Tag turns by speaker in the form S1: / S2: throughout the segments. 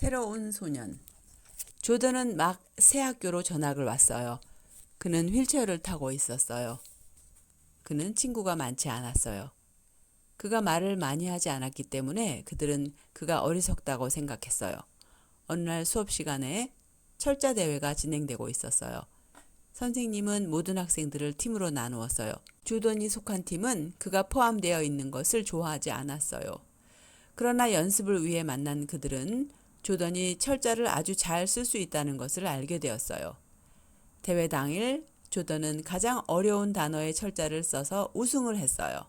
S1: 새로운 소년. 조던은 막 새 학교로 전학을 왔어요. 그는 휠체어를 타고 있었어요. 그는 친구가 많지 않았어요. 그가 말을 많이 하지 않았기 때문에 그들은 그가 어리석다고 생각했어요. 어느 날 수업 시간에 철자 대회가 진행되고 있었어요. 선생님은 모든 학생들을 팀으로 나누었어요. 조던이 속한 팀은 그가 포함되어 있는 것을 좋아하지 않았어요. 그러나 연습을 위해 만난 그들은 조던이 철자를 아주 잘 쓸 수 있다는 것을 알게 되었어요. 대회 당일 조던은 가장 어려운 단어의 철자를 써서 우승을 했어요.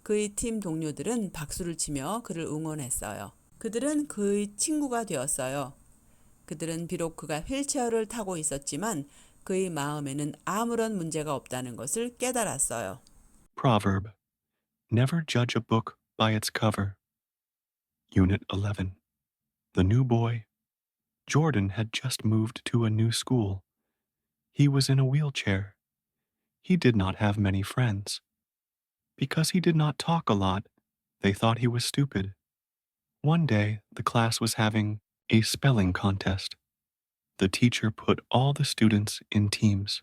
S1: 그의 팀 동료들은 박수를 치며 그를 응원했어요. 그들은 그의 친구가 되었어요. 그들은 비록 그가 휠체어를 타고 있었지만 그의 마음에는 아무런 문제가 없다는 것을 깨달았어요.
S2: Proverb. Never judge a book by its cover. Unit 11. The new boy. Jordan had just moved to a new school. He was in a wheelchair. He did not have many friends. Because he did not talk a lot, they thought he was stupid. One day, the class was having a spelling contest. The teacher put all the students in teams.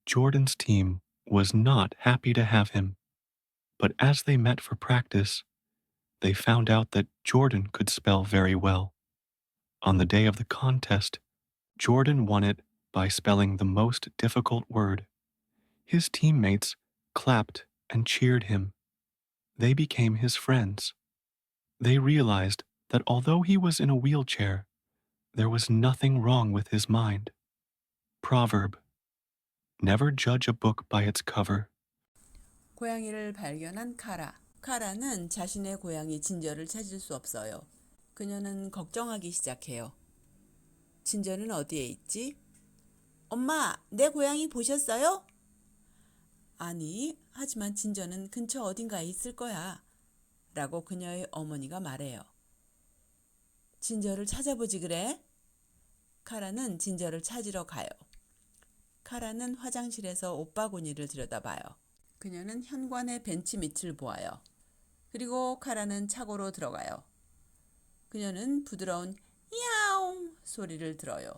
S2: Jordan's team was not happy to have him, but as they met for practice, they found out that Jordan could spell very well. On the day of the contest, Jordan won it by spelling the most difficult word. His teammates clapped and cheered him. They became his friends. They realized that although he was in a wheelchair, there was nothing wrong with his mind. Proverb. Never judge a book by its cover.
S1: 고양이를 발견한 카라. 카라는 자신의 고양이 진저를 찾을 수 없어요. 그녀는 걱정하기 시작해요. 진저는 어디에 있지? 엄마, 내 고양이 보셨어요? 아니, 하지만 진저는 근처 어딘가에 있을 거야. 라고 그녀의 어머니가 말해요. 진저를 찾아보지 그래? 카라는 진저를 찾으러 가요. 카라는 화장실에서 옷바구니를 들여다봐요. 그녀는 현관의 벤치 밑을 보아요. 그리고 카라는 차고로 들어가요. 그녀는 부드러운 야옹 소리를 들어요.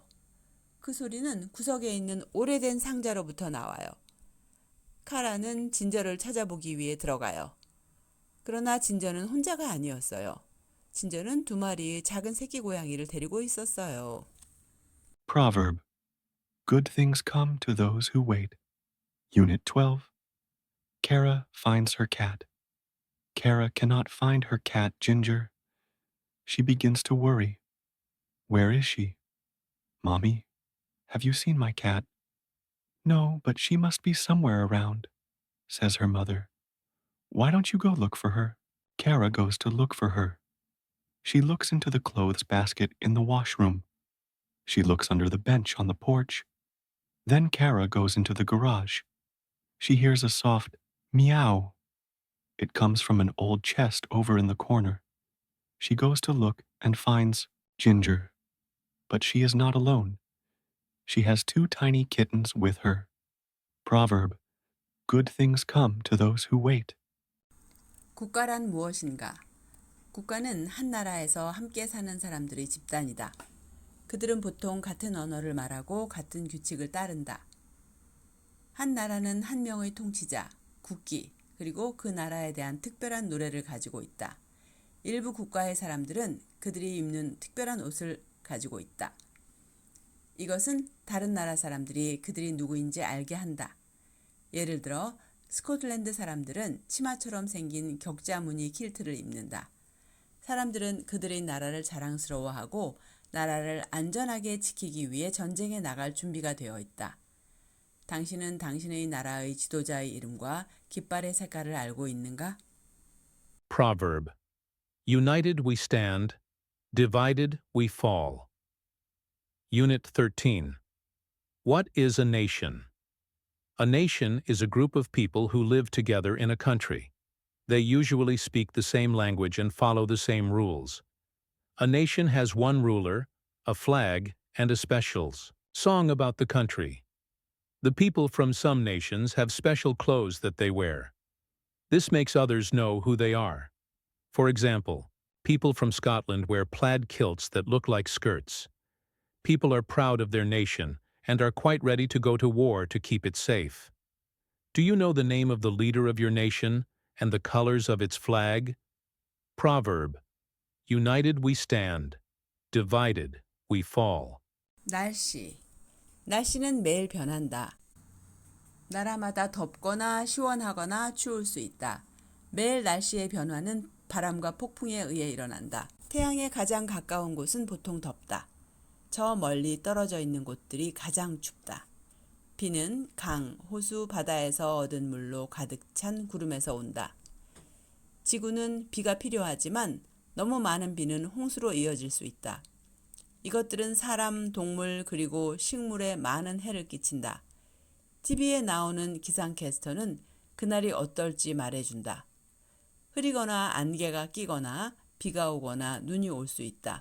S1: 그 소리는 구석에 있는 오래된 상자로부터 나와요. 카라는 진저를 찾아보기 위해 들어가요. 그러나 진저는 혼자가 아니었어요. 진저는 두 마리의 작은 새끼 고양이를 데리고 있었어요.
S2: Proverb. Good things come to those who wait. Unit 12. Kara finds her cat. Kara cannot find her cat, Ginger. She begins to worry. Where is she? Mommy, have you seen my cat? No, but she must be somewhere around, says her mother. Why don't you go look for her? Kara goes to look for her. She looks into the clothes basket in the washroom. She looks under the bench on the porch. Then Kara goes into the garage. She hears a soft meow. It comes from an old chest over in the corner. She goes to look and finds Ginger. But she is not alone. She has two tiny kittens with her. Proverb. Good things come to those who wait.
S1: 국가란 무엇인가? 국가는 한 나라에서 함께 사는 사람들의 집단이다. 그들은 보통 같은 언어를 말하고 같은 규칙을 따른다. 한 나라는 한 명의 통치자, 국기, 그리고 그 나라에 대한 특별한 노래를 가지고 있다. 일부 국가의 사람들은 그들이 입는 특별한 옷을 가지고 있다. 이것은 다른 나라 사람들이 그들이 누구인지 알게 한다. 예를 들어 스코틀랜드 사람들은 치마처럼 생긴 격자 무늬 킬트를 입는다. 사람들은 그들의 나라를 자랑스러워하고 나라를 안전하게 지키기 위해 전쟁에 나갈 준비가 되어 있다. 당신은 당신의 나라의 지도자의 이름과 깃발의 색깔을 알고 있는가?
S3: Proverb. United we stand, divided we fall. Unit 13. What is a nation? A nation is a group of people who live together in a country. They usually speak the same language and follow the same rules. A nation has one ruler, a flag, and a specials song about the country. The people from some nations have special clothes that they wear. This makes others know who they are. For example, People from Scotland wear plaid kilts that look like skirts. People are proud of their nation and are quite ready to go to war to keep it safe. Do you know the name of the leader of your nation and the colors of its flag? Proverb: United we stand, divided we fall.
S1: 날씨. 날씨는 매일 변한다. 나라마다 덥거나 시원하거나 추울 수 있다. 매일 날씨의 변화는 바람과 폭풍에 의해 일어난다. 태양에 가장 가까운 곳은 보통 덥다. 저 멀리 떨어져 있는 곳들이 가장 춥다. 비는 강, 호수, 바다에서 얻은 물로 가득 찬 구름에서 온다. 지구는 비가 필요하지만 너무 많은 비는 홍수로 이어질 수 있다. 이것들은 사람, 동물, 그리고 식물에 많은 해를 끼친다. TV에 나오는 기상캐스터는 그날이 어떨지 말해준다. 흐리거나 안개가 끼거나 비가 오거나 눈이 올 수 있다.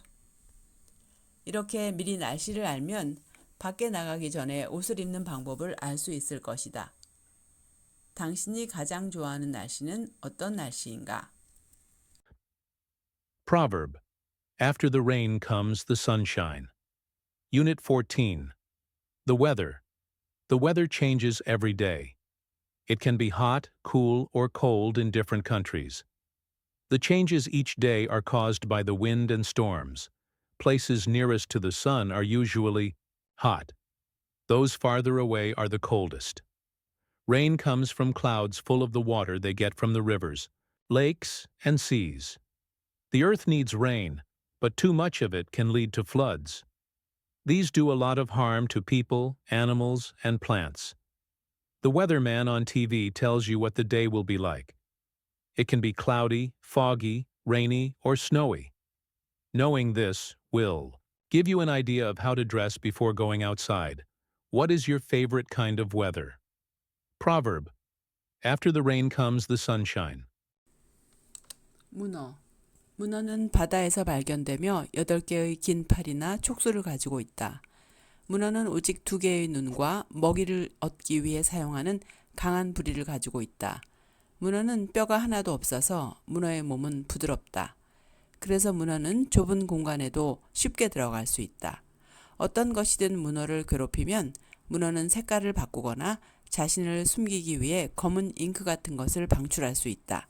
S1: 이렇게 미리 날씨를 알면 밖에 나가기 전에 옷을 입는 방법을 알 수 있을 것이다. 당신이 가장 좋아하는 날씨는 어떤 날씨인가?
S3: Proverb: After the rain comes the sunshine. Unit 14. The weather. The weather changes every day. It can be hot, cool, or cold in different countries. The changes each day are caused by the wind and storms. Places nearest to the sun are usually hot. Those farther away are the coldest. Rain comes from clouds full of the water they get from the rivers, lakes, and seas. The earth needs rain, but too much of it can lead to floods. These do a lot of harm to people, animals, and plants. The weatherman on TV tells you what the day will be like. It can be cloudy, foggy, rainy, or snowy. Knowing this will give you an idea of how to dress before going outside. What is your favorite kind of weather? Proverb: After the rain comes the sunshine.
S1: 문어. 문어는 바다에서 발견되며 8개의 긴 팔이나 촉수를 가지고 있다. 문어는 오직 2개의 눈과 먹이를 얻기 위해 사용하는 강한 부리를 가지고 있다. 문어는 뼈가 하나도 없어서 문어의 몸은 부드럽다. 그래서 문어는 좁은 공간에도 쉽게 들어갈 수 있다. 어떤 것이든 문어를 괴롭히면 문어는 색깔을 바꾸거나 자신을 숨기기 위해 검은 잉크 같은 것을 방출할 수 있다.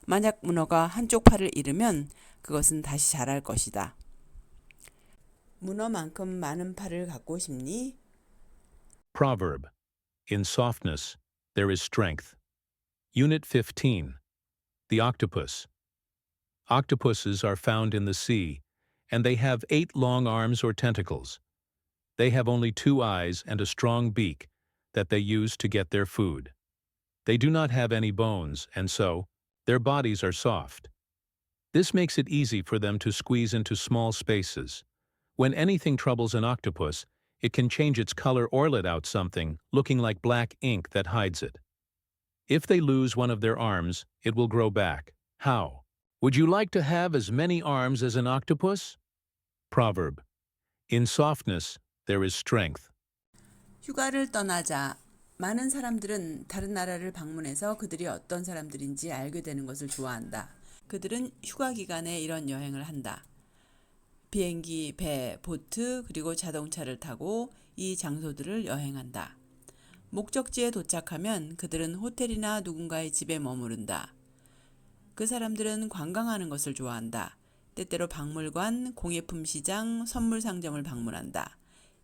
S1: 만약 문어가 한쪽 팔을 잃으면 그것은 다시 자랄 것이다. 문어만큼 많은 팔을 갖고 싶니?
S3: Proverb: In softness there is strength. Unit 15. The octopus. Octopuses are found in the sea, and they have 8 long arms or tentacles. They have only 2 eyes and a strong beak that they use to get their food. They do not have any bones, and so their bodies are soft. This makes it easy for them to squeeze into small spaces. When anything troubles an octopus, it can change its color or let out something looking like black ink that hides it. If they lose one of their arms, it will grow back. How? Would you like to have as many arms as an octopus? Proverb: In softness there is strength.
S1: 휴가를 떠나자. 많은 사람들은 다른 나라를 방문해서 그들이 어떤 사람들인지 알게 되는 것을 좋아한다. 그들은 휴가 기간에 이런 여행을 한다. 비행기, 배, 보트, 그리고 자동차를 타고 이 장소들을 여행한다. 목적지에 도착하면 그들은 호텔이나 누군가의 집에 머무른다. 그 사람들은 관광하는 것을 좋아한다. 때때로 박물관, 공예품 시장, 선물 상점을 방문한다.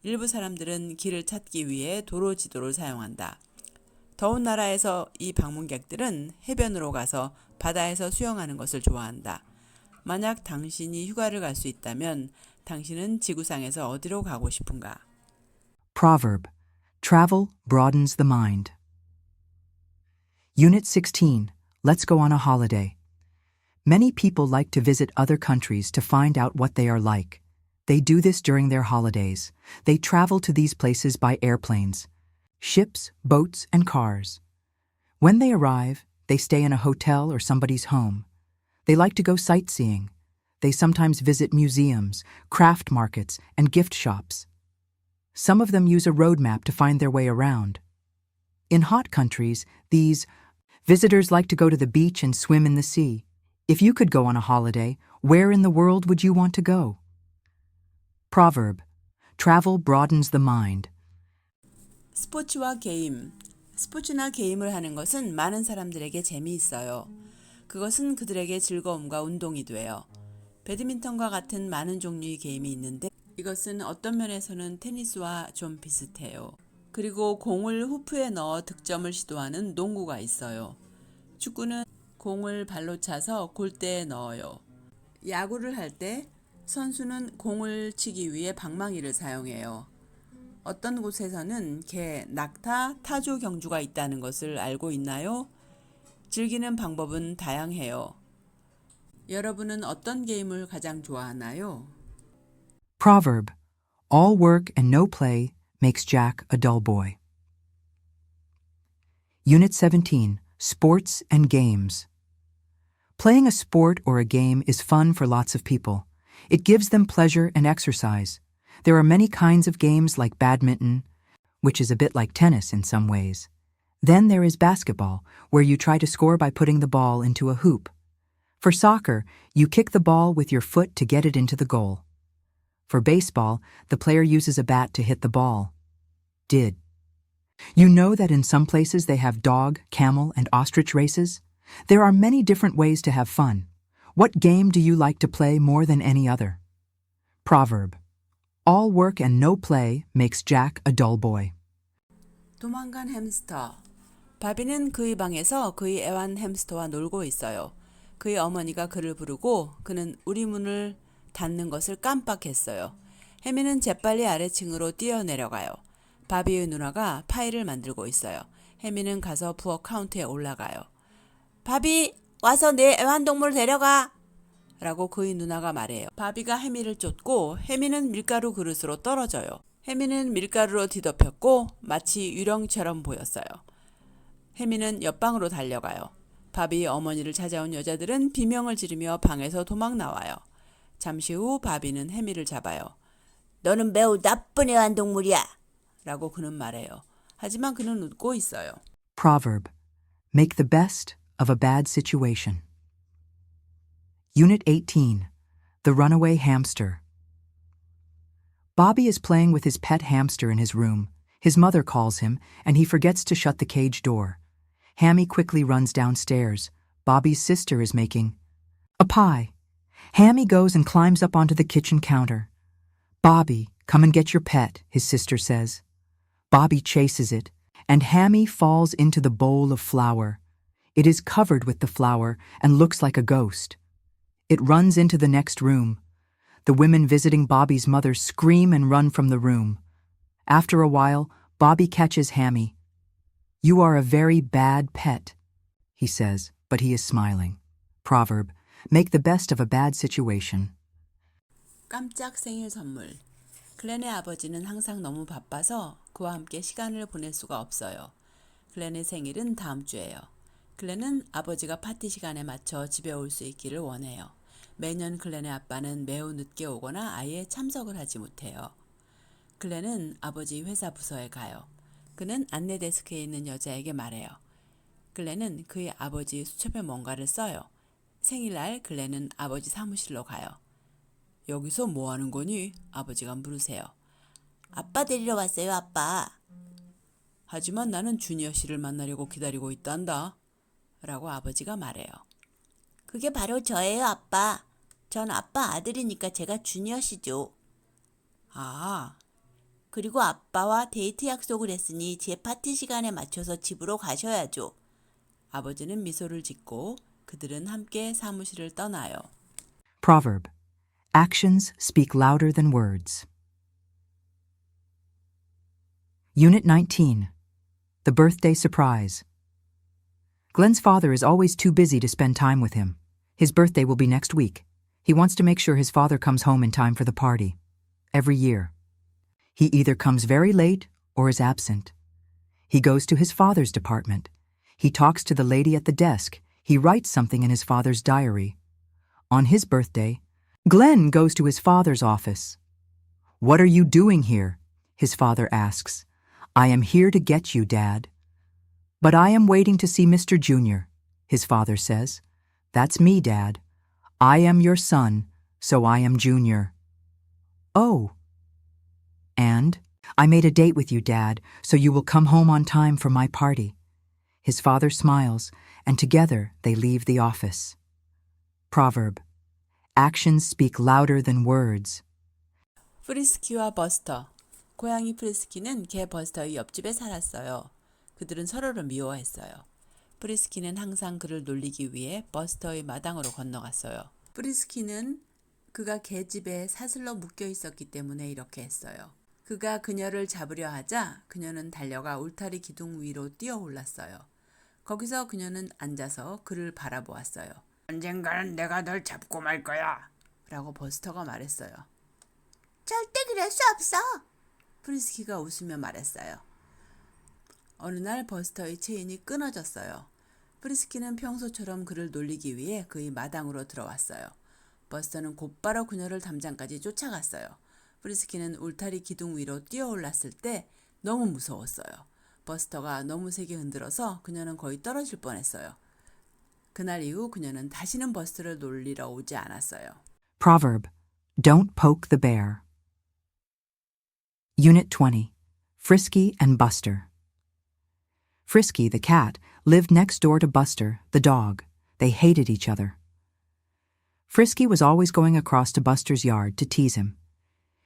S1: 일부 사람들은 길을 찾기 위해 도로 지도를 사용한다. 더운 나라에서 이 방문객들은 해변으로 가서 바다에서 수영하는 것을 좋아한다. 만약 당신이 휴가를 갈 수 있다면 당신은 지구상에서 어디로 가고 싶은가?
S4: Proverb: Travel broadens the mind. Unit 16. Let's go on a holiday. Many people like to visit other countries to find out what they are like. They do this during their holidays. They travel to these places by airplanes, ships, boats, and cars. When they arrive, they stay in a hotel or somebody's home. They like to go sightseeing. They sometimes visit museums, craft markets, and gift shops. Some of them use a road map to find their way around. In hot countries, these visitors like to go to the beach and swim in the sea. If you could go on a holiday, Where in the world would you want to go? Proverb. Travel broadens the mind.
S1: 스포츠와 게임. 스포츠나 게임을 하는 것은 많은 사람들에게 재미있어요. 그것은 그들에게 즐거움과 운동이 돼요. 배드민턴과 같은 많은 종류의 게임이 있는데 이것은 어떤 면에서는 테니스와 좀 비슷해요. 그리고 공을 후프에 넣어 득점을 시도하는 농구가 있어요. 축구는 공을 발로 차서 골대에 넣어요. 야구를 할 때 선수는 공을 치기 위해 방망이를 사용해요. 어떤 곳에서는 개, 낙타, 타조 경주가 있다는 것을 알고 있나요? 즐기는 방법은 다양해요. 여러분은 어떤 게임을 가장 좋아하나요?
S4: Proverb. All work and no play makes Jack a dull boy. Unit 17. Sports and Games. Playing a sport or a game is fun for lots of people. It gives them pleasure and exercise. There are many kinds of games like badminton, which is a bit like tennis in some ways. Then there is basketball, where you try to score by putting the ball into a hoop. For soccer, you kick the ball with your foot to get it into the goal. For baseball, the player uses a bat to hit the ball. Did. You know that in some places they have dog, camel, and ostrich races? There are many different ways to have fun. What game do you like to play more than any other? Proverb. All work and no play makes Jack a dull boy.
S1: 도망간 햄스터. 바비는 그의 방에서 그의 애완 햄스터와 놀고 있어요. 그의 어머니가 그를 부르고 그는 우리 문을 닫는 것을 깜빡했어요. 해미는 재빨리 아래층으로 뛰어내려가요. 바비의 누나가 파이를 만들고 있어요. 해미는 가서 부엌 카운터에 올라가요. 바비, 와서 내 애완동물 데려가! 라고 그의 누나가 말해요. 바비가 해미를 쫓고 해미는 밀가루 그릇으로 떨어져요. 해미는 밀가루로 뒤덮였고 마치 유령처럼 보였어요. 해미는 옆방으로 달려가요. 바비의 어머니를 찾아온 여자들은 비명을 지르며 방에서 도망 나와요. 잠시 후 바비는 해미를 잡아요. 너는 매우 나쁜 애완동물이야! 라고 그는 말해요. 하지만 그는 웃고 있어요.
S4: Proverb. Make the best of a bad situation. Unit 18. The Runaway Hamster. Bobby is playing with his pet hamster in his room. His mother calls him, and he forgets to shut the cage door. Hammy quickly runs downstairs. Bobby's sister is making a pie. Hammy goes and climbs up onto the kitchen counter. Bobby, come and get your pet, his sister says. Bobby chases it, and Hammy falls into the bowl of flour. It is covered with the flour and looks like a ghost. It runs into the next room. The women visiting Bobby's mother scream and run from the room. After a while, Bobby catches Hammy. You are a very bad pet, he says, but he is smiling. Proverb. Make the best of a bad situation.
S1: 깜짝 생일 선물. 글렌의 아버지는 항상 너무 바빠서 그와 함께 시간을 보낼 수가 없어요. 글렌의 생일은 다음 주예요. 글렌은 아버지가 파티 시간에 맞춰 집에 올 수 있기를 원해요. 매년 글렌의 아빠는 매우 늦게 오거나 아예 참석을 하지 못해요. 글렌은 아버지 회사 부서에 가요. 그는 안내 데스크에 있는 여자에게 말해요. 글렌은 그의 아버지 수첩에 뭔가를 써요. 생일날 글렌은 아버지 사무실로 가요. 여기서 뭐 하는 거니? 아버지가 물으세요. 아빠 데리러 왔어요, 아빠. 하지만 나는 주니어 씨를 만나려고 기다리고 있단다. 라고 아버지가 말해요. 그게 바로 저예요, 아빠. 전 아빠 아들이니까 제가 주니어 씨죠. 아, 그리고 아빠와 데이트 약속을 했으니 제 파티 시간에 맞춰서 집으로 가셔야죠. 아버지는 미소를 짓고 그들은 함께 사무실을 떠나요.
S4: Proverb. Actions speak louder than words. Unit 19. The Birthday Surprise. Glenn's father is always too busy to spend time with him. His birthday will be next week. He wants to make sure his father comes home in time for the party. Every year. He either comes very late or is absent. He goes to his father's department. He talks to the lady at the desk. He writes something in his father's diary. On his birthday, Glenn goes to his father's office. What are you doing here? His father asks. I am here to get you, Dad. But I am waiting to see Mr. Junior, his father says. That's me, Dad. I am your son, so I am Junior. Oh. And I made a date with you, Dad, so you will come home on time for my party. His father smiles, and together they leave the office. Proverb. Actions speak louder than words.
S1: 프리스키와 버스터. 고양이 프리스키는 개 버스터의 옆집에 살았어요. 그들은 서로를 미워했어요. 프리스키는 항상 그를 놀리기 위해 버스터의 마당으로 건너갔어요. 프리스키는 그가 개집에 사슬로 묶여 있었기 때문에 이렇게 했어요. 그가 그녀를 잡으려 하자 그녀는 달려가 울타리 기둥 위로 뛰어 올랐어요. 거기서 그녀는 앉아서 그를 바라보았어요. 언젠가는 내가 널 잡고 말 거야 라고 버스터가 말했어요. 절대 그럴 수 없어. 프리스키가 웃으며 말했어요. 어느 날 버스터의 체인이 끊어졌어요. 프리스키는 평소처럼 그를 놀리기 위해 그의 마당으로 들어왔어요. 버스터는 곧바로 그녀를 담장까지 쫓아갔어요. 프리스키는 울타리 기둥 위로 뛰어올랐을 때 너무 무서웠어요. 버스터가 너무 세게 흔들어서 그녀는 거의 떨어질 뻔했어요. 그날 이후 그녀는 다시는 버스터를 놀리러 오지 않았어요.
S4: Proverb. Don't poke the bear. Unit 20. Frisky and Buster. Frisky, the cat, lived next door to Buster, the dog. They hated each other. Frisky was always going across to Buster's yard to tease him.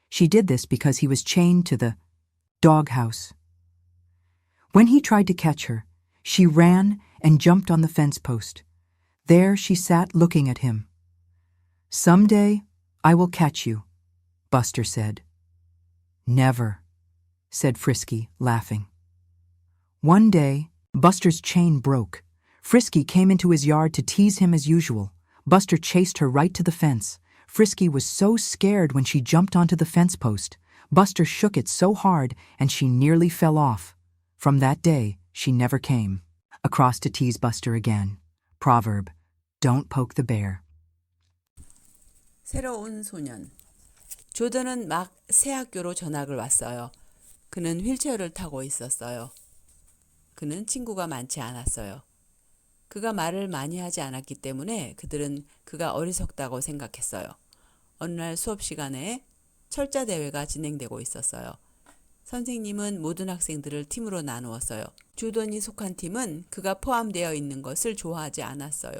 S4: She did this because he was chained to the doghouse. When he tried to catch her, she ran and jumped on the fence post. There she sat looking at him. Someday I will catch you, Buster said. Never, said Frisky, laughing. One day, Buster's chain broke. Frisky came into his yard to tease him as usual. Buster chased her right to the fence. Frisky was so scared when she jumped onto the fence post. Buster shook it so hard and she nearly fell off. From that day, she never came across to tease Buster again. Proverb. Don't poke the bear.
S1: 새로운 소년. 조던은 막 새 학교로 전학을 왔어요. 그는 휠체어를 타고 있었어요. 그는 친구가 많지 않았어요. 그가 말을 많이 하지 않았기 때문에 그들은 그가 어리석다고 생각했어요. 어느 날 수업 시간에 철자 대회가 진행되고 있었어요. 선생님은 모든 학생들을 팀으로 나누었어요. 조던이 속한 팀은 그가 포함되어 있는 것을 좋아하지 않았어요.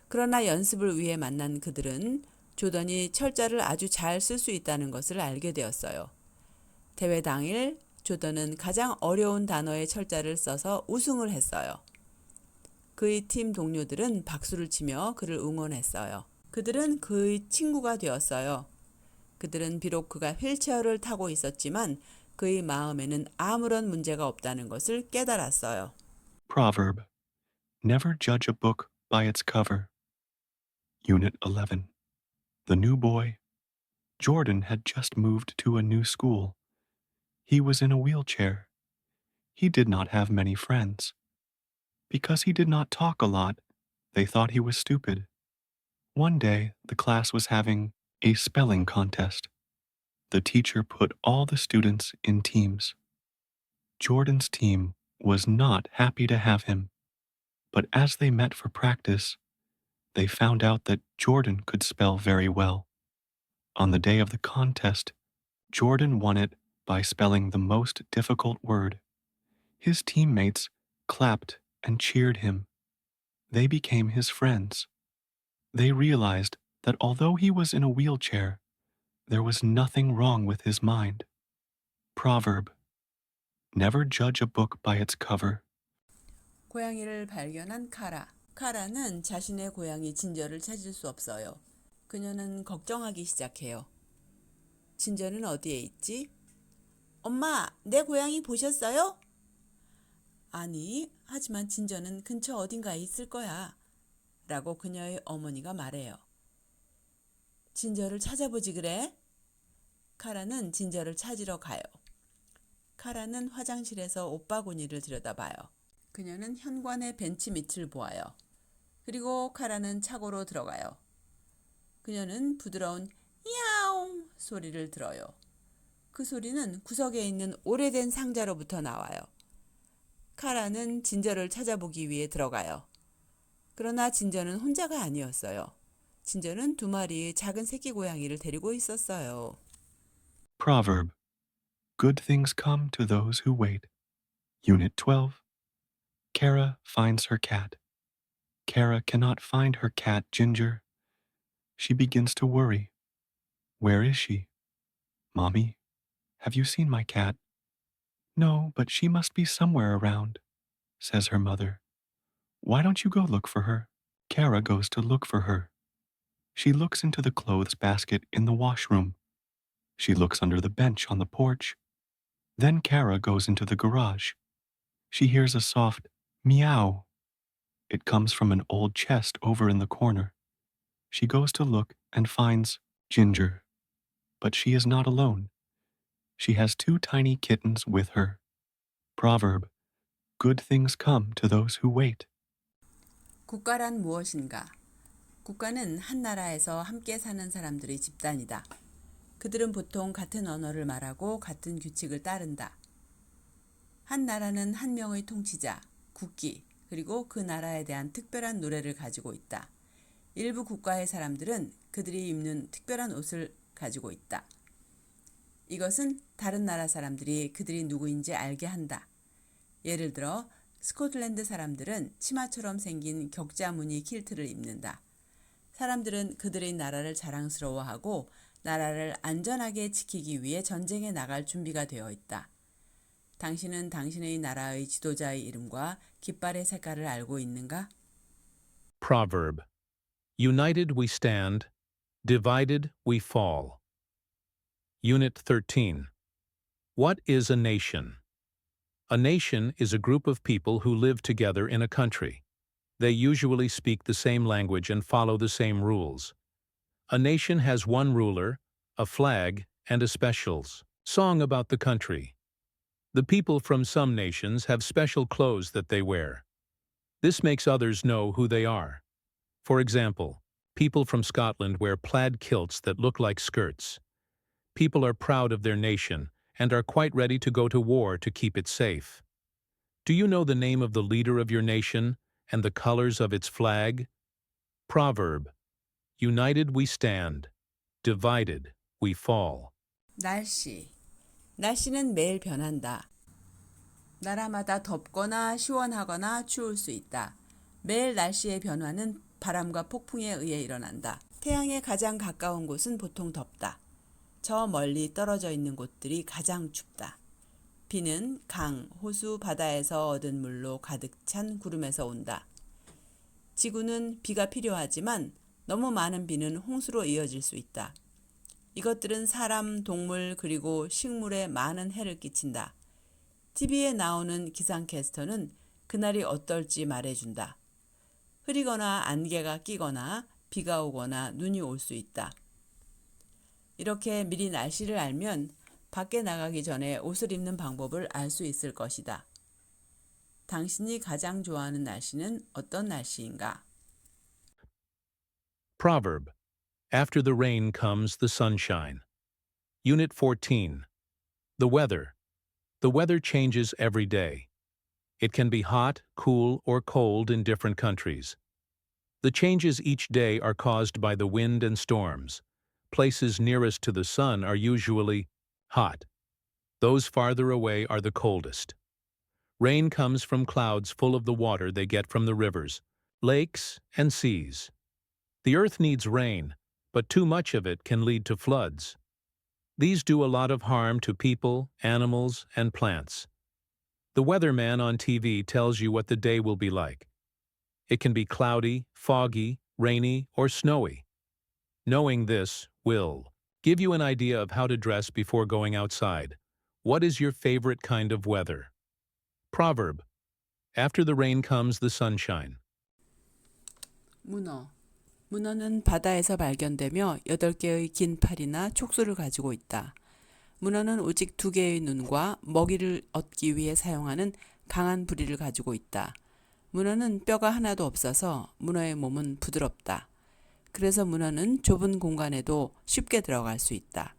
S1: 그러나 연습을 위해 만난 그들은 조던이 철자를 아주 잘 쓸 수 있다는 것을 알게 되었어요. 대회 당일 조던은 가장 어려운 단어의 철자를 써서 우승을 했어요. 그의 팀 동료들은 박수를 치며 그를 응원했어요. 그들은 그의 친구가 되었어요. 그들은 비록 그가 휠체어를 타고 있었지만 그의 마음에는 아무런 문제가 없다는 것을 깨달았어요.
S2: Proverb. Never judge a book by its cover. Unit 11. The new boy. Jordan had just moved to a new school. He was in a wheelchair. He did not have many friends. Because he did not talk a lot, they thought he was stupid. One day, the class was having a spelling contest. The teacher put all the students in teams. Jordan's team was not happy to have him, but as they met for practice, they found out that Jordan could spell very well. On the day of the contest, Jordan won it by spelling the most difficult word. His teammates clapped and cheered him. They became his friends. They realized that although he was in a wheelchair, there was nothing wrong with his mind. Proverb. Never judge a book by its cover.
S1: 고양이를 발견한 카라. 카라는 자신의 고양이 진저를 찾을 수 없어요. 그녀는 걱정하기 시작해요. 진저는 어디에 있지? 엄마, 내 고양이 보셨어요? 아니, 하지만 진저는 근처 어딘가에 있을 거야. 라고 그녀의 어머니가 말해요. 진저를 찾아보지 그래? 카라는 진저를 찾으러 가요. 카라는 화장실에서 옷바구니를 들여다봐요. 그녀는 현관의 벤치 밑을 보아요. 그리고 카라는 차고로 들어가요. 그녀는 부드러운 야옹 소리를 들어요. 그 소리는 구석에 있는 오래된 상자로부터 나와요. 카라는 진저를 찾아보기 위해 들어가요. 그러나 진저는 혼자가 아니었어요. 진저는 두 마리의 작은 새끼 고양이를 데리고 있었어요.
S2: Proverb. Good things come to those who wait. Unit 12. Kara finds her cat. Kara cannot find her cat, Ginger. She begins to worry. Where is she? Mommy, have you seen my cat? No, but she must be somewhere around, says her mother. Why don't you go look for her? Kara goes to look for her. She looks into the clothes basket in the washroom. She looks under the bench on the porch. Then Kara goes into the garage. She hears a soft meow. It comes from an old chest over in the corner. She goes to look and finds Ginger. But she is not alone. She has two tiny kittens with her. Proverb. Good things come to those who wait.
S1: 국가란 무엇인가? 국가는 한 나라에서 함께 사는 사람들의 집단이다. 그들은 보통 같은 언어를 말하고 같은 규칙을 따른다. 한 나라는 한 명의 통치자, 국기, 그리고 그 나라에 대한 특별한 노래를 가지고 있다. 일부 국가의 사람들은 그들이 입는 특별한 옷을 가지고 있다. 이것은 다른 나라 사람들이 그들이 누구인지 알게 한다. 예를 들어 스코틀랜드 사람들은 치마처럼 생긴 격자 무늬 킬트를 입는다. 사람들은 그들의 나라를 자랑스러워하고 나라를 안전하게 지키기 위해 전쟁에 나갈 준비가 되어 있다. 당신은 당신의 나라의 지도자의 이름과 깃발의 색깔을 알고 있는가?
S3: Proverb. United we stand, divided we fall. Unit 13. What is a nation? A nation is a group of people who live together in a country. They usually speak the same language and follow the same rules. A nation has one ruler, a flag, and a specials song about the country. The people from some nations have special clothes that they wear. This makes others know who they are. For example, people from Scotland wear plaid kilts that look like skirts. People are proud of their nation and are quite ready to go to war to keep it safe. Do you know the name of the leader of your nation and the colors of its flag? Proverb. United we stand, divided we fall.
S1: 날씨. 날씨는 매일 변한다. 나라마다 덥거나 시원하거나 추울 수 있다. 매일 날씨의 변화는 바람과 폭풍에 의해 일어난다. 태양에 가장 가까운 곳은 보통 덥다. 저 멀리 떨어져 있는 곳들이 가장 춥다. 비는 강, 호수, 바다에서 얻은 물로 가득 찬 구름에서 온다. 지구는 비가 필요하지만 너무 많은 비는 홍수로 이어질 수 있다. 이것들은 사람, 동물, 그리고 식물에 많은 해를 끼친다. TV에 나오는 기상캐스터는 그날이 어떨지 말해준다. 흐리거나 안개가 끼거나 비가 오거나 눈이 올 수 있다. 이렇게 미리 날씨를 알면 밖에 나가기 전에 옷을 입는 방법을 알 수 있을 것이다. 당신이 가장 좋아하는 날씨는 어떤 날씨인가?
S3: Proverb. After the rain comes the sunshine. Unit 14. The weather. The weather changes every day. It can be hot, cool, or cold in different countries. The changes each day are caused by the wind and storms. Places nearest to the sun are usually hot. Those farther away are the coldest. Rain comes from clouds full of the water they get from the rivers, lakes, and seas. The earth needs rain, but too much of it can lead to floods. These do a lot of harm to people, animals, and plants. The weatherman on TV tells you what the day will be like. It can be cloudy, foggy, rainy, or snowy. Knowing this will give you an idea of how to dress before going outside. What is your favorite kind of weather? Proverb. After the rain comes the sunshine.
S1: 문어. 문어는 바다에서 발견되며 8개의 긴 팔이나 촉수를 가지고 있다. 문어는 오직 2개의 눈과 먹이를 얻기 위해 사용하는 강한 부리를 가지고 있다. 문어는 뼈가 하나도 없어서 문어의 몸은 부드럽다. 그래서 문어는 좁은 공간에도 쉽게 들어갈 수 있다.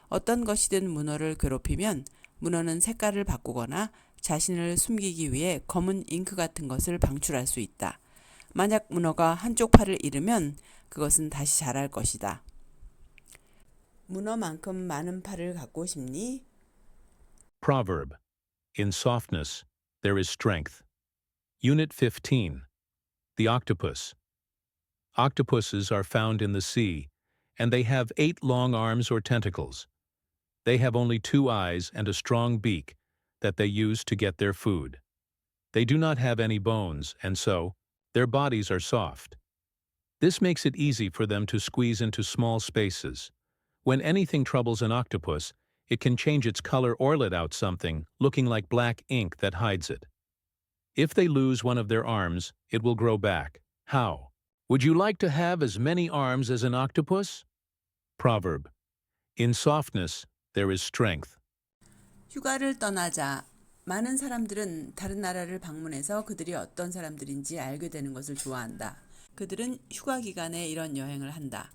S1: 어떤 것이든 문어를 괴롭히면 문어는 색깔을 바꾸거나 자신을 숨기기 위해 검은 잉크 같은 것을 방출할 수 있다. 만약 문어가 한쪽 팔을 잃으면 그것은 다시 자랄 것이다. 문어만큼 많은 팔을 갖고 싶니?
S3: Proverb. In softness, there is strength. Unit 15. The octopus. Octopuses are found in the sea, and they have 8 long arms or tentacles. They have only 2 eyes and a strong beak that they use to get their food. They do not have any bones, and so, their bodies are soft. This makes it easy for them to squeeze into small spaces. When anything troubles an octopus, it can change its color or let out something, looking like black ink that hides it. If they lose one of their arms, it will grow back. How? Would you like to have as many arms as an octopus? Proverb. In softness, there is strength.
S1: 휴가를 떠나자. 많은 사람들은 다른 나라를 방문해서 그들이 어떤 사람들인지 알게 되는 것을 좋아한다. 그들은 휴가 기간에 이런 여행을 한다.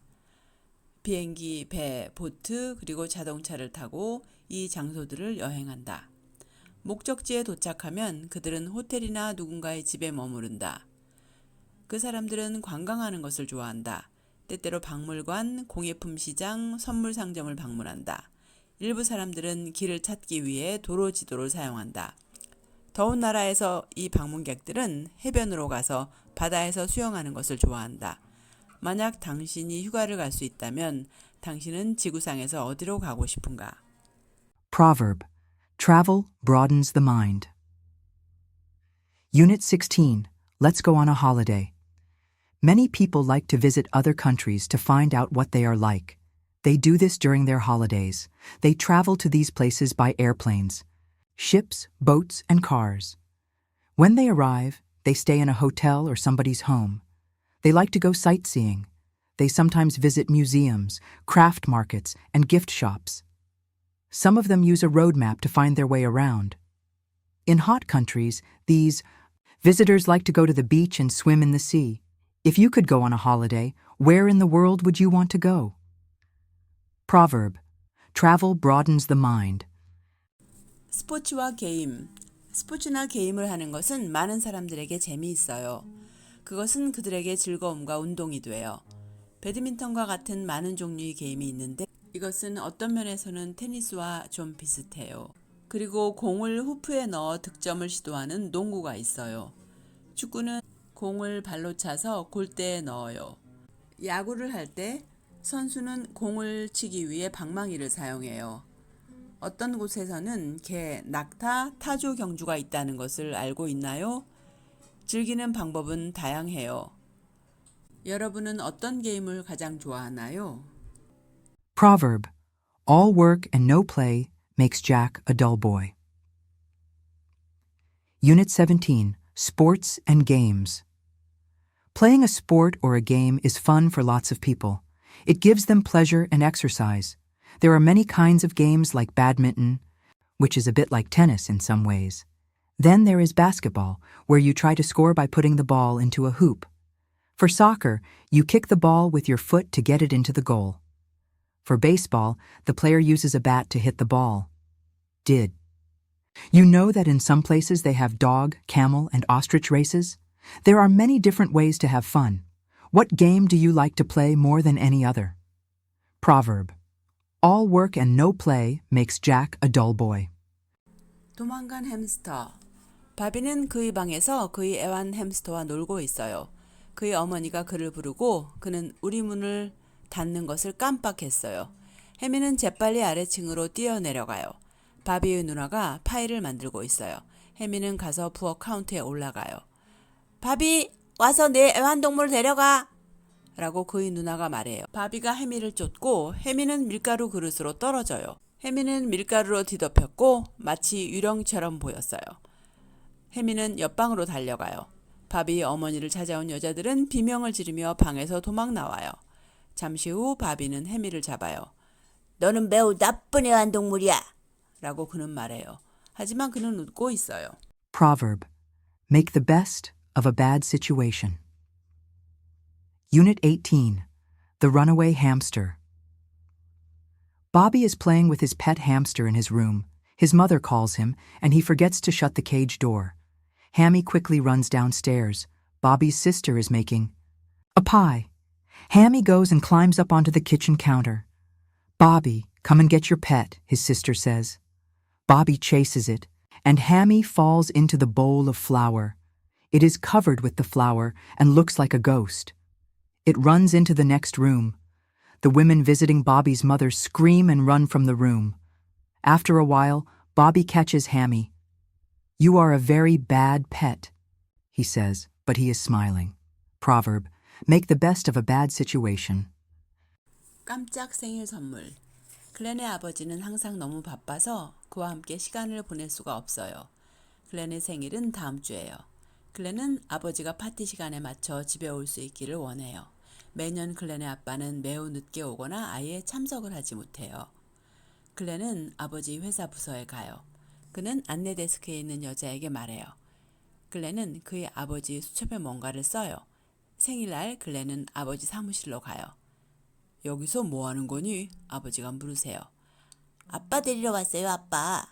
S1: 비행기, 배, 보트, 그리고 자동차를 타고 이 장소들을 여행한다. 목적지에 도착하면 그들은 호텔이나 누군가의 집에 머무른다. 그 사람들은 관광하는 것을 좋아한다. 때때로 박물관, 공예품 시장, 선물 상점을 방문한다. 일부 사람들은 길을 찾기 위해 도로 지도를 사용한다. 더운 나라에서 이 방문객들은 해변으로 가서 바다에서 수영하는 것을 좋아한다. 만약 당신이 휴가를 갈 수 있다면 당신은 지구상에서 어디로 가고 싶은가?
S4: Proverb. Travel broadens the mind. Unit 16. Let's go on a holiday. Many people like to visit other countries to find out what they are like. They do this during their holidays. They travel to these places by airplanes, ships, boats, and cars. When they arrive, they stay in a hotel or somebody's home. They like to go sightseeing. They sometimes visit museums, craft markets, and gift shops. Some of them use a road map to find their way around. In hot countries, these visitors like to go to the beach and swim in the sea. If you could go on a holiday, where in the world would you want to go? Proverb. Travel broadens the mind.
S1: 스포츠와 게임. 스포츠나 게임을 하는 것은 많은 사람들에게 재미있어요. 그것은 그들에게 즐거움과 운동이 돼요. 배드민턴과 같은 많은 종류의 게임이 있는데 이것은 어떤 면에서는 테니스와 좀 비슷해요. 그리고 공을 후프에 넣어 득점을 시도하는 농구가 있어요. 축구는 공을 발로 차서 골대에 넣어요. 야구를 할 때 선수는 공을 치기 위해 방망이를 사용해요. 어떤 곳에서는 개, 낙타, 타조 경주가 있다는 것을 알고 있나요? 즐기는 방법은 다양해요. 여러분은 어떤 게임을 가장 좋아하나요?
S4: Proverb. All work and no play makes Jack a dull boy. Unit 17. Sports and games. Playing a sport or a game is fun for lots of people. It gives them pleasure and exercise. There are many kinds of games like badminton, which is a bit like tennis in some ways. Then there is basketball, where you try to score by putting the ball into a hoop. For soccer, you kick the ball with your foot to get it into the goal. For baseball, the player uses a bat to hit the ball. Did you know that in some places they have dog, camel, and ostrich races? There are many different ways to have fun. What game do you like to play more than any other? Proverb. All work and no play makes Jack a dull boy.
S1: 도망간 햄스터. 바비는 그의 방에서 그의 애완 햄스터와 놀고 있어요. 그의 어머니가 그를 부르고 그는 우리 문을 닫는 것을 깜빡했어요. 해미는 재빨리 아래층으로 뛰어내려가요. 바비의 누나가 파이를 만들고 있어요. 해미는 가서 부엌 카운터에 올라가요. 바비, 와서 내 애완동물을 데려가! 라고 그의 누나가 말해요. 바비가 해미를 쫓고 해미는 밀가루 그릇으로 떨어져요. 해미는 밀가루로 뒤덮였고 마치 유령처럼 보였어요. 해미는 옆방으로 달려가요. 바비의 어머니를 찾아온 여자들은 비명을 지르며 방에서 도망 나와요. 잠시 후 바비는 해미를 잡아요. 너는 매우 나쁜 애완동물이야! 라고 그는 말해요. 하지만 그는 웃고 있어요.
S4: Proverb. Make the best of a bad situation. Unit 18. The Runaway Hamster. Bobby is playing with his pet hamster in his room. His mother calls him, and he forgets to shut the cage door. Hammy quickly runs downstairs. Bobby's sister is making a pie. Hammy goes and climbs up onto the kitchen counter. Bobby, come and get your pet, his sister says. Bobby chases it, and Hammy falls into the bowl of flour. It is covered with the flour and looks like a ghost. It runs into the next room. The women visiting Bobby's mother scream and run from the room. After a while, Bobby catches Hammy. You are a very bad pet, he says, but he is smiling. Proverb, make the best of a bad situation.
S1: 깜짝 생일 선물. 글렌의 아버지는 항상 너무 바빠서 그와 함께 시간을 보낼 수가 없어요. 글렌의 생일은 다음 주예요. 글렌은 아버지가 파티 시간에 맞춰 집에 올 수 있기를 원해요. 매년 글렌의 아빠는 매우 늦게 오거나 아예 참석을 하지 못해요. 글렌은 아버지 회사 부서에 가요. 그는 안내 데스크에 있는 여자에게 말해요. 글렌은 그의 아버지 수첩에 뭔가를 써요. 생일날 글렌은 아버지 사무실로 가요. 여기서 뭐 하는 거니? 아버지가 물으세요. 아빠 데리러 왔어요, 아빠.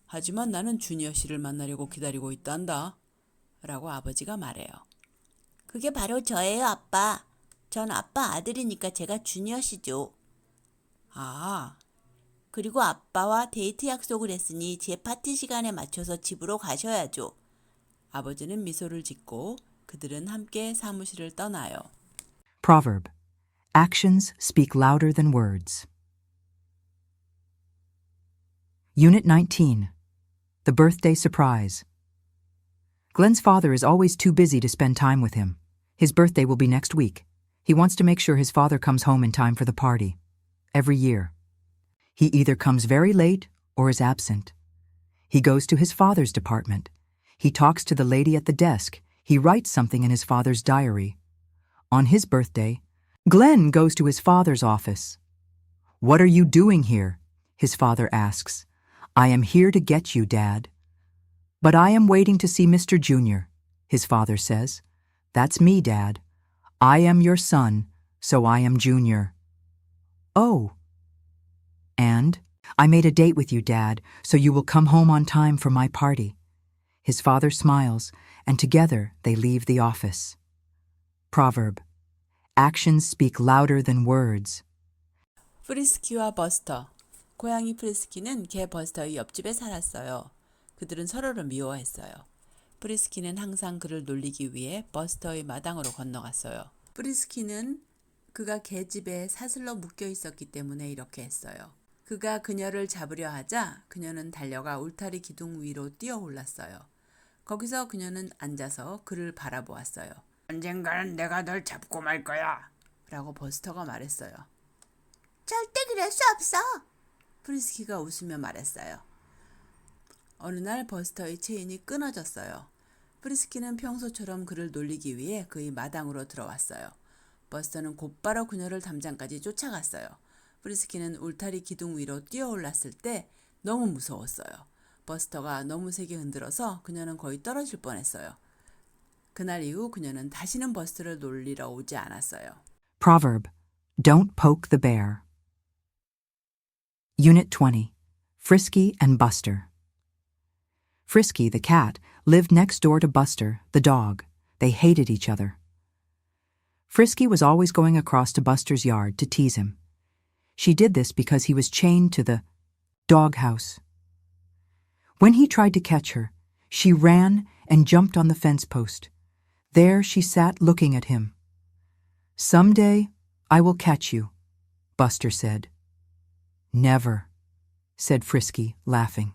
S1: 하지만 나는 주니어 씨를 만나려고 기다리고 있단다. 라고 아버지가 말해요. 그게 바로 저예요, 아빠. 전 아빠 아들이니까 제가 주니어 씨죠. 아, 그리고 아빠와 데이트 약속을 했으니 제 파티 시간에 맞춰서 집으로 가셔야죠. 아버지는 미소를 짓고 그들은 함께 사무실을 떠나요.
S4: Proverb. Actions speak louder than words. Unit 19. The Birthday Surprise. Glenn's father is always too busy to spend time with him. His birthday will be next week. He wants to make sure his father comes home in time for the party. Every year. He either comes very late or is absent. He goes to his father's department. He talks to the lady at the desk. He writes something in his father's diary. On his birthday, Glenn goes to his father's office. What are you doing here? His father asks. I am here to get you, Dad. But I am waiting to see Mr. Junior, his father says. That's me, Dad. I am your son, so I am Junior. Oh. And I made a date with you, Dad, so you will come home on time for my party. His father smiles, and together they leave the office. Proverb. Actions speak louder than words.
S1: 프리스키와 버스터. 고양이 프리스키는 개 버스터의 옆집에 살았어요. 그들은 서로를 미워했어요. 프리스키는 항상 그를 놀리기 위해 버스터의 마당으로 건너갔어요. 프리스키는 그가 개집에 사슬로 묶여 있었기 때문에 이렇게 했어요. 그가 그녀를 잡으려 하자 그녀는 달려가 울타리 기둥 위로 뛰어 올랐어요. 거기서 그녀는 앉아서 그를 바라보았어요. 언젠가는 내가 널 잡고 말 거야. 라고 버스터가 말했어요. 절대 그럴 수 없어. 프리스키가 웃으며 말했어요. 어느 날 버스터의 체인이 끊어졌어요. 프리스키는 평소처럼 그를 놀리기 위해 그의 마당으로 들어왔어요. 버스터는 곧바로 그녀를 담장까지 쫓아갔어요. 프리스키는 울타리 기둥 위로 뛰어올랐을 때 너무 무서웠어요. 버스터가 너무 세게 흔들어서 그녀는 거의 떨어질 뻔했어요. 그날 이후 그녀는 다시는 버스터를 놀리러 오지 않았어요.
S4: Proverb. Don't poke the bear. Unit 20. Frisky and Buster. Frisky, the cat, lived next door to Buster, the dog. They hated each other. Frisky was always going across to Buster's yard to tease him. She did this because he was chained to the doghouse. When he tried to catch her, she ran and jumped on the fence post. There she sat looking at him. Someday I will catch you, Buster said. Never, said Frisky, laughing.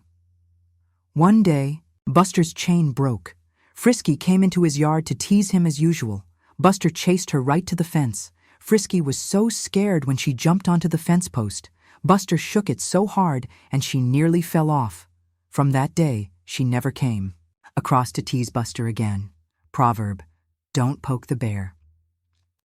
S4: One day, Buster's chain broke. Frisky came into his yard to tease him as usual. Buster chased her right to the fence. Frisky was so scared when she jumped onto the fence post. Buster shook it so hard and she nearly fell off. From that day, she never came across to tease Buster again. Proverb. Don't poke the bear.